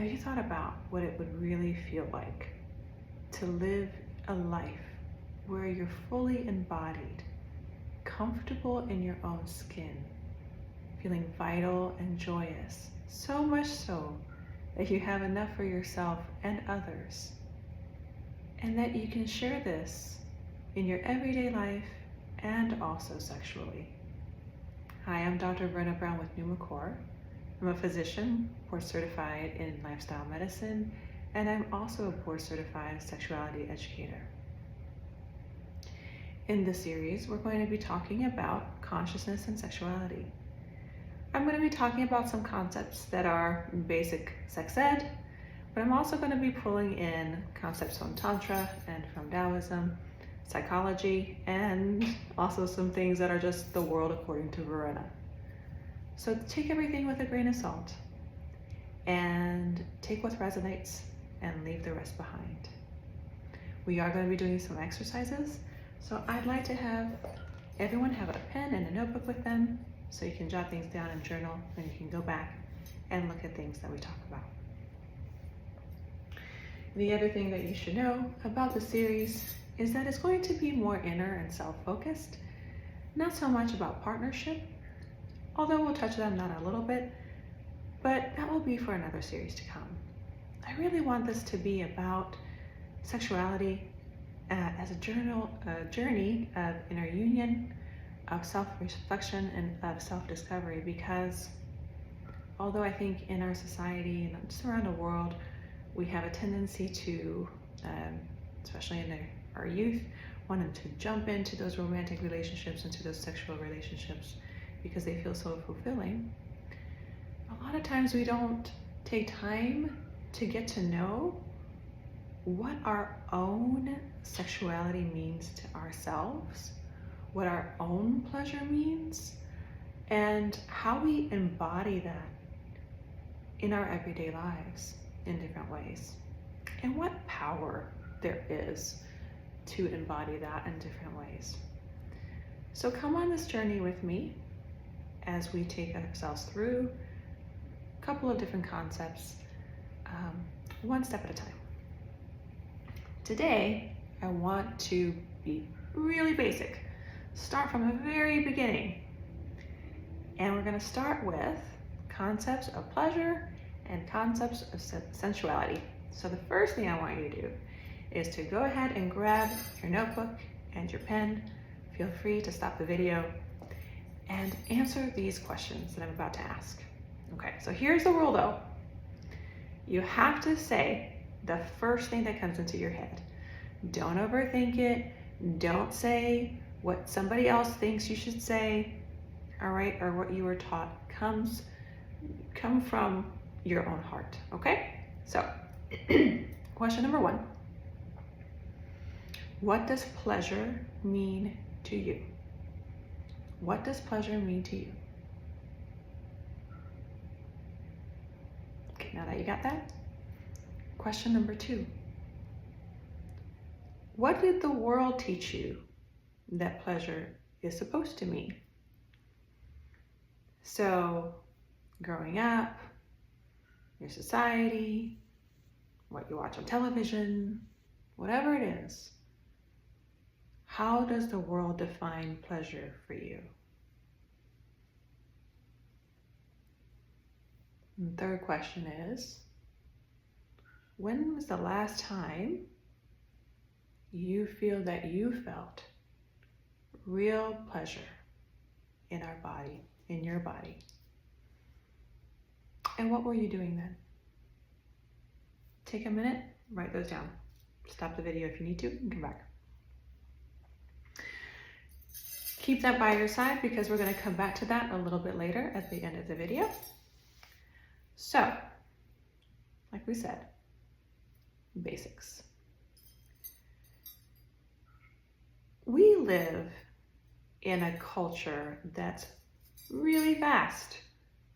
Have you thought about what it would really feel like to live a life where you're fully embodied, comfortable in your own skin, feeling vital and joyous, so much so that you have enough for yourself and others, and that you can share this in your everyday life and also sexually? Hi, I'm Dr. Brenna Brown with Pneumacor. I'm a physician, board certified in lifestyle medicine, and I'm also a board certified sexuality educator. In this series, we're going to be talking about consciousness and sexuality. I'm going to be talking about some concepts that are basic sex ed, but I'm also going to be pulling in concepts from Tantra and from Taoism, psychology, and also some things that are just the world according to Verena. So take everything with a grain of salt and take what resonates and leave the rest behind. We are going to be doing some exercises, so I'd like to have everyone have a pen and a notebook with them so you can jot things down and journal, and you can go back and look at things that we talk about. The other thing that you should know about the series is that it's going to be more inner and self-focused, not so much about partnership, although we'll touch on that a little bit, but that will be for another series to come. I really want this to be about sexuality as a journey of inner union, of self-reflection, and of self-discovery, because although I think in our society and just around the world, we have a tendency to, especially in our youth, wanting to jump into those romantic relationships, into those sexual relationships, because they feel so fulfilling. A lot of times we don't take time to get to know what our own sexuality means to ourselves, what our own pleasure means, and how we embody that in our everyday lives in different ways, and what power there is to embody that in different ways. So come on this journey with me as we take ourselves through a couple of different concepts, one step at a time. Today, I want to be really basic, start from the very beginning. And we're going to start with concepts of pleasure and concepts of sensuality. So the first thing I want you to do is to go ahead and grab your notebook and your pen. Feel free to stop the video and answer these questions that I'm about to ask. Okay, so here's the rule though. You have to say the first thing that comes into your head. Don't overthink it. Don't say what somebody else thinks you should say, all right, or what you were taught. Come from your own heart, okay? So, question number 1. What does pleasure mean to you? What does pleasure mean to you? Okay, now that you got that, question number 2. What did the world teach you that pleasure is supposed to mean? So, growing up, your society, what you watch on television, whatever it is, how does the world define pleasure for you? And the third question is, when was the last time you feel that you felt real pleasure in our body, in your body? And what were you doing then? Take a minute, write those down. Stop the video if you need to, and come back. Keep that by your side because we're going to come back to that a little bit later at the end of the video. So, like we said, basics. We live in a culture that's really vast,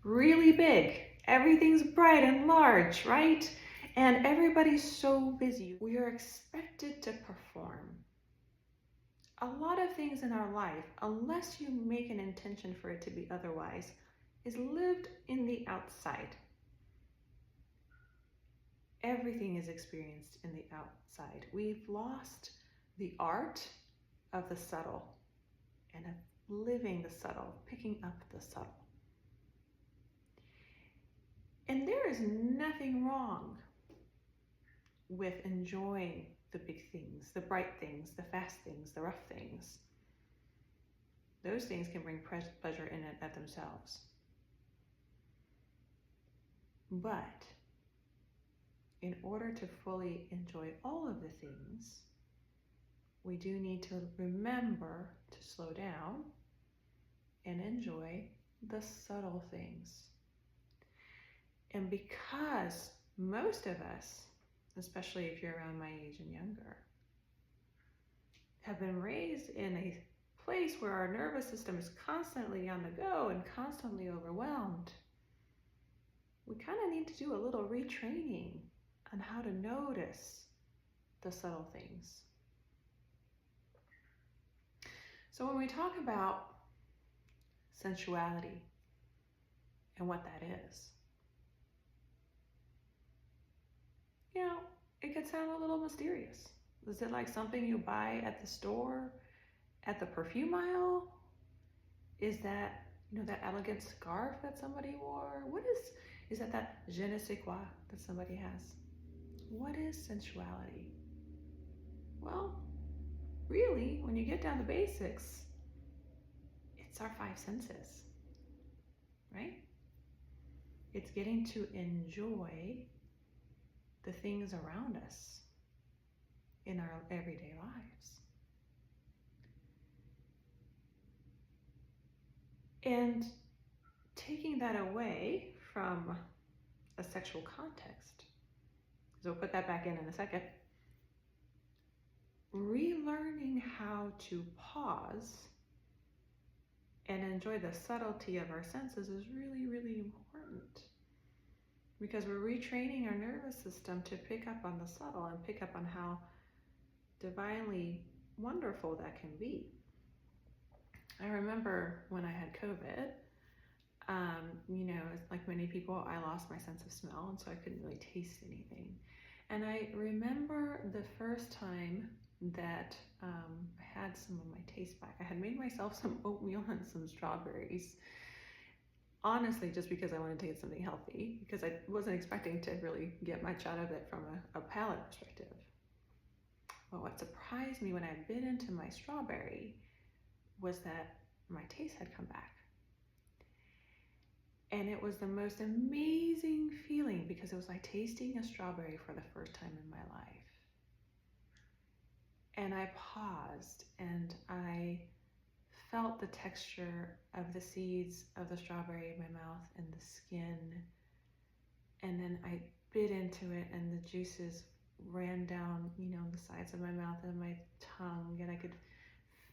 really big. Everything's bright and large, right? And everybody's so busy. We are expected to perform. A lot of things in our life, unless you make an intention for it to be otherwise, is lived in the outside. everything is experienced in the outside. We've lost the art of the subtle and of living the subtle, picking up the subtle. And there is nothing wrong with enjoying the big things, the bright things, the fast things, the rough things. Those things can bring pleasure in and of themselves. But in order to fully enjoy all of the things, we do need to remember to slow down and enjoy the subtle things. And because most of us, especially if you're around my age and younger, have been raised in a place where our nervous system is constantly on the go and constantly overwhelmed, we kind of need to do a little retraining on how to notice the subtle things. So when we talk about sensuality and what that is, it could sound a little mysterious. Is it like something you buy at the store, at the perfume aisle? Is that, that elegant scarf that somebody wore? What is that je ne sais quoi that somebody has? What is sensuality? Well, really, when you get down to basics, it's our 5 senses, right? It's getting to enjoy the things around us in our everyday lives. And taking that away from a sexual context, so we'll put that back in a second, relearning how to pause and enjoy the subtlety of our senses is really, really important, because we're retraining our nervous system to pick up on the subtle and pick up on how divinely wonderful that can be. I remember when I had COVID, like many people, I lost my sense of smell, and so I couldn't really taste anything. And I remember the first time that I had some of my taste back. I had made myself some oatmeal and some strawberries, honestly, just because I wanted to get something healthy, because I wasn't expecting to really get much out of it from a palate perspective. But what surprised me when I bit into my strawberry was that my taste had come back. And it was the most amazing feeling, because it was like tasting a strawberry for the first time in my life. And I paused and I felt the texture of the seeds of the strawberry in my mouth and the skin. And then I bit into it and the juices ran down, the sides of my mouth and my tongue, and I could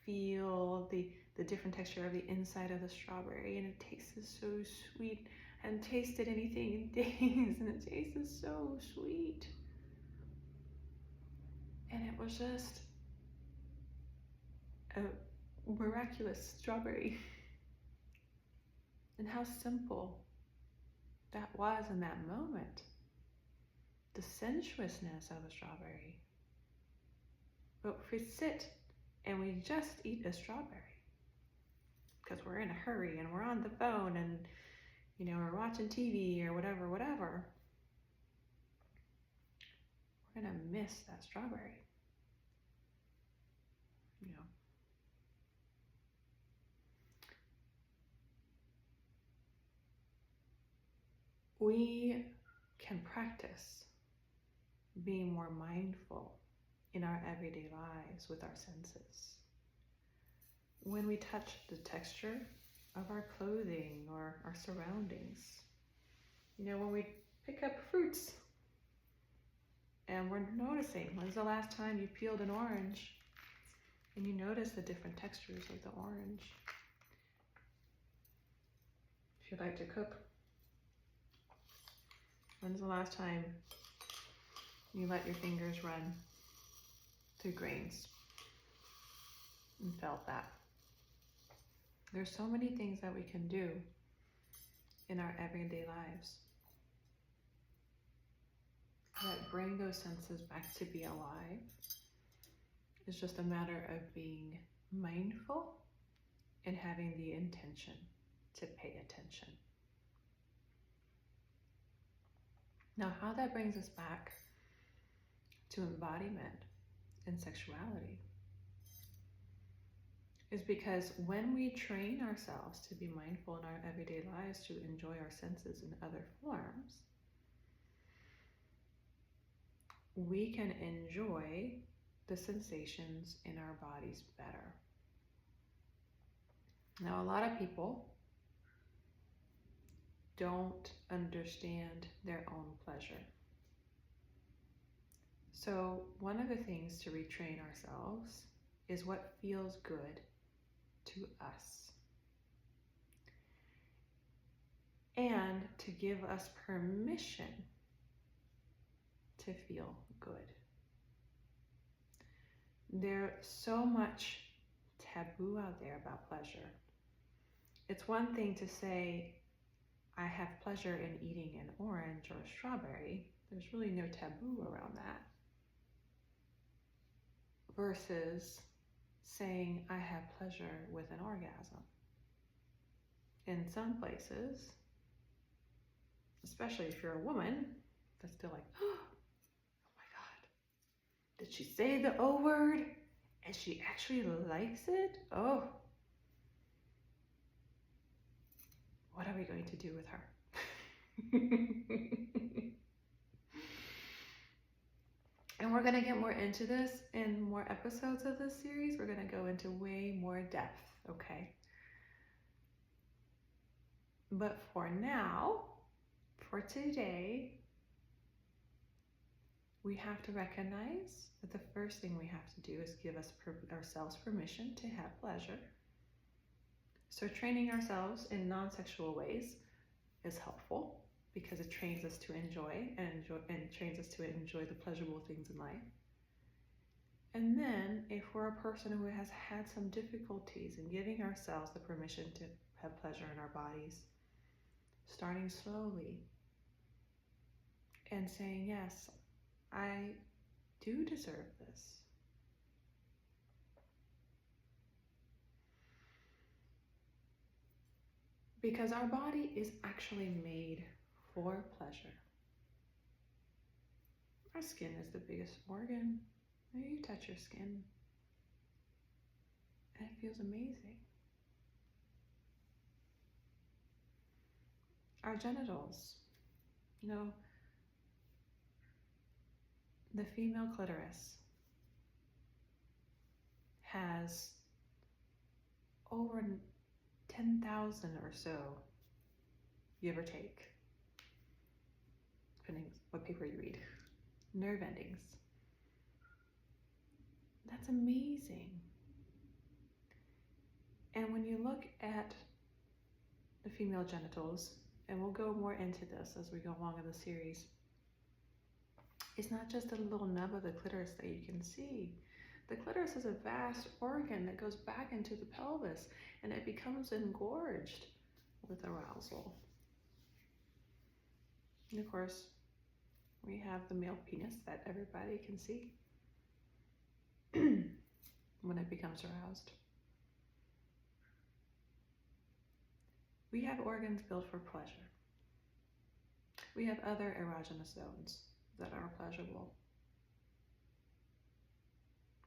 feel the different texture of the inside of the strawberry, and it tasted so sweet. I hadn't tasted anything in days, and it tasted so sweet. And it was just a miraculous strawberry. And how simple that was in that moment. The sensuousness of a strawberry. But if we sit and we just eat a strawberry, because we're in a hurry and we're on the phone and we're watching TV or whatever, we're gonna miss that strawberry. We can practice being more mindful in our everyday lives with our senses. When we touch the texture of our clothing or our surroundings, when we pick up fruits and we're noticing, when's the last time you peeled an orange and you notice the different textures of the orange? If you like to cook, when's the last time you let your fingers run through grains and felt that? There's so many things that we can do in our everyday lives that bring those senses back to be alive. It's just a matter of being mindful and having the intention to pay attention. Now, how that brings us back to embodiment and sexuality is because when we train ourselves to be mindful in our everyday lives, to enjoy our senses in other forms, we can enjoy the sensations in our bodies better. Now, a lot of people don't understand their own pleasure. So one of the things to retrain ourselves is what feels good to us, and to give us permission to feel good. There's so much taboo out there about pleasure. It's one thing to say, I have pleasure in eating an orange or a strawberry. There's really no taboo around that. Versus saying, I have pleasure with an orgasm. In some places, especially if you're a woman, that's still like, oh my God, did she say the O word and she actually likes it? Oh, what are we going to do with her? And we're going to get more into this in more episodes of this series. We're going to go into way more depth, okay? But for now, for today, we have to recognize that the first thing we have to do is give ourselves permission to have pleasure. So training ourselves in non-sexual ways is helpful because it trains us to enjoy and trains us to enjoy the pleasurable things in life. And then if we're a person who has had some difficulties in giving ourselves the permission to have pleasure in our bodies, starting slowly and saying, yes, I do deserve this. Because our body is actually made for pleasure. Our skin is the biggest organ. You touch your skin and it feels amazing. Our genitals, the female clitoris has over 10,000 or so, give or take, depending what paper you read, nerve endings. That's amazing. And when you look at the female genitals, and we'll go more into this as we go along in the series, it's not just a little nub of the clitoris that you can see. The clitoris is a vast organ that goes back into the pelvis and it becomes engorged with arousal. And of course, we have the male penis that everybody can see when it becomes aroused. We have organs built for pleasure. We have other erogenous zones that are pleasurable.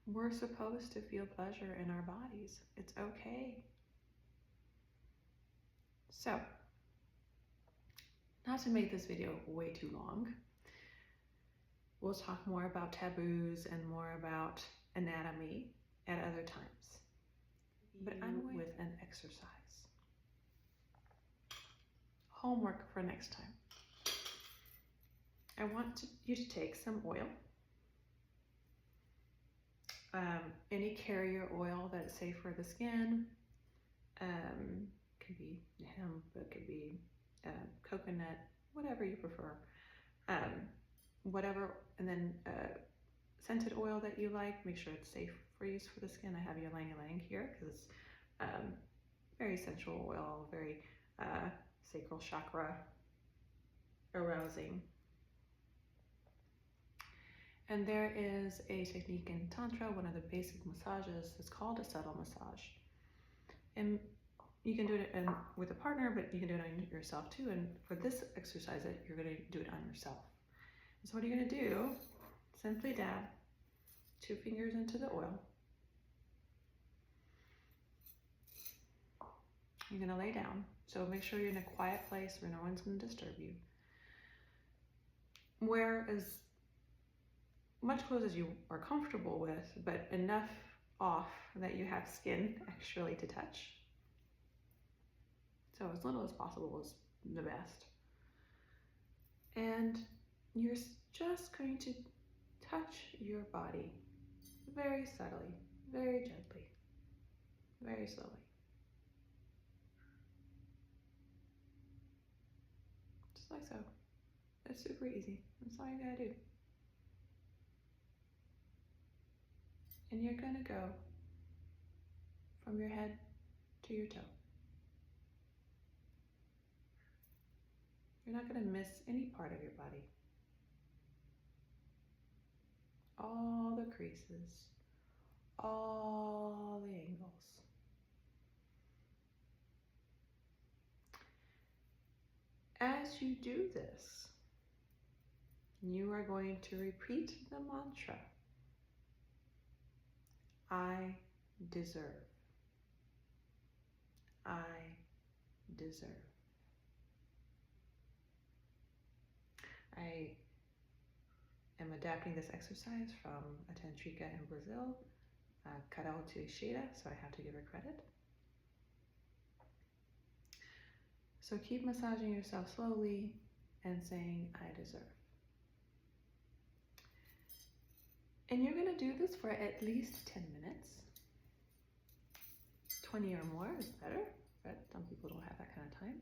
We're supposed to feel pleasure in our bodies. It's okay. So, not to make this video way too long, we'll talk more about taboos and more about anatomy at other times. But I'm with an exercise. Homework for next time. I want you to take some oil, any carrier oil that's safe for the skin. Could be hemp, it could be coconut, whatever you prefer. Whatever, and then scented oil that you like, make sure it's safe for use for the skin. I have ylang-ylang here because it's very sensual oil, very sacral chakra arousing. And there is a technique in Tantra, one of the basic massages, it's called a subtle massage. And you can do it with a partner, but you can do it on yourself too. And for this exercise, you're going to do it on yourself. And so what you're going to do, simply dab 2 fingers into the oil. You're going to lay down. So make sure you're in a quiet place where no one's going to disturb you. Wear as much clothes as you are comfortable with, but enough off that you have skin actually to touch. So as little as possible is the best. And you're just going to touch your body very subtly, very gently, very slowly. Just like so. It's super easy. That's all you gotta do. And you're gonna go from your head to your toe. You're not gonna miss any part of your body. All the creases, all the angles. As you do this, you are going to repeat the mantra, I deserve. I deserve. I am adapting this exercise from a tantrika in Brazil, cultivate, so I have to give her credit. So keep massaging yourself slowly and saying, I deserve. And you're going to do this for at least 10 minutes. 20 or more is better, but some people don't have that kind of time.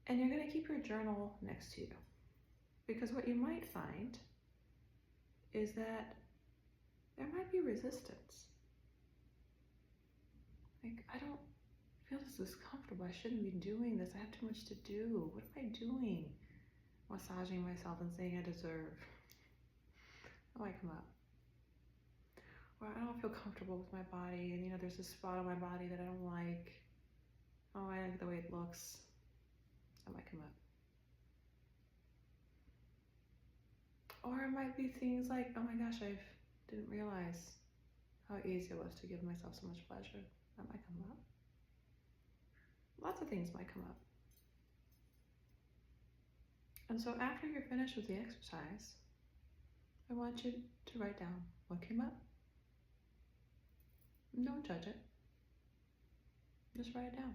And you're going to keep your journal next to you. Because what you might find is that there might be resistance. Like, I don't feel this is comfortable. I shouldn't be doing this. I have too much to do. What am I doing? Massaging myself and saying I deserve. That might come up. Or I don't feel comfortable with my body, and there's a spot on my body that I don't like. Oh, I like the way it looks. That might come up. Or it might be things like, oh my gosh, I didn't realize how easy it was to give myself so much pleasure. That might come up. Lots of things might come up. And so after you're finished with the exercise, I want you to write down what came up. Don't judge it. Just write it down.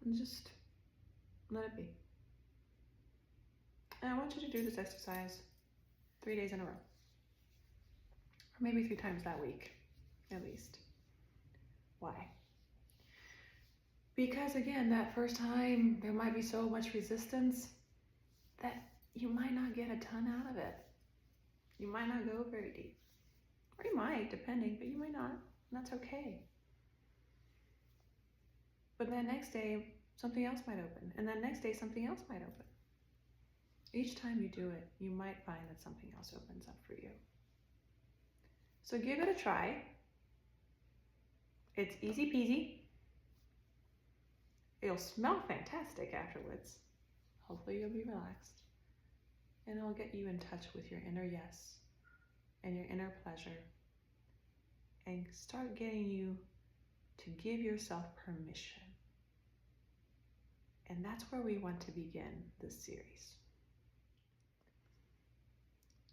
And just let it be. And I want you to do this exercise 3 days in a row. Or maybe 3 times that week, at least. Why? Because again, that first time, there might be so much resistance that you might not get a ton out of it. You might not go very deep. Or you might, depending, but you might not. And that's okay. But that next day, something else might open. And that next day, something else might open. Each time you do it, you might find that something else opens up for you. So give it a try. It's easy peasy. It'll smell fantastic afterwards. Hopefully you'll be relaxed. And it'll get you in touch with your inner yes and your inner pleasure. And start getting you to give yourself permission. And that's where we want to begin this series.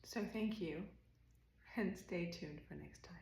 So thank you, and stay tuned for next time.